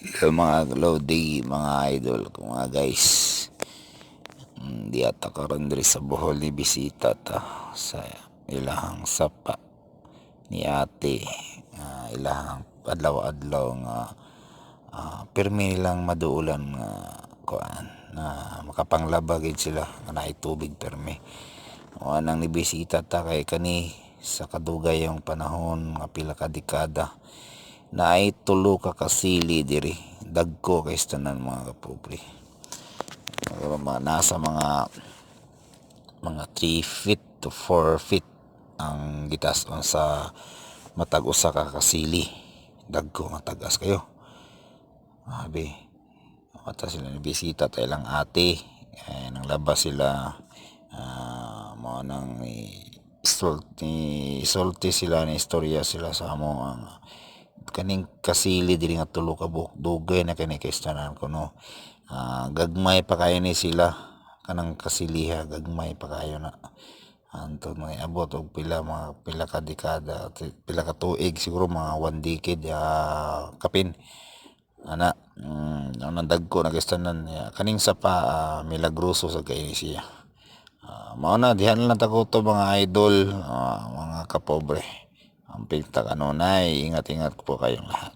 Hello mga Lodi, mga idol, mga guys. Di ata karon diri sa Bohol ni bisita ta sa ilahang sapa ni ate. Ilahang adlaw-adlaw nga pirmi nilang maduulan nga kuan na makapanglabagid sila nga naay tubig pirmi. O nang nibisita ta kay kani sa kadugay yung panahon nga pila ka dekada na ay tulo ka kasili diri dagko kay tanan mga kapobre. Nasa mga 3 feet to 4 feet ang gitas-on sa matag usa ka kasili, dagko nga tagas kayo. Abi mata sila ni bisita ta ilang ate, nang labas sila, mo nang isulti sila ni istorya sila sa amo ang kaning kasili diri nga tulo ka buok dugay na kani kay tanan kuno. Gagmay pa kayo ni sila kanang kasiliha, gagmay pa kayo na anto mga abot og pila ka dekada, pila ka tuig, siguro mga 1 decade kapin ana. Ang dagko na kastanan kaning sapa, milagroso sa kay siya. Mao na dihan lang ta ko to mga idol, mga kapobre. Ang pinta kanunay, ingat-ingat po kayong lahat.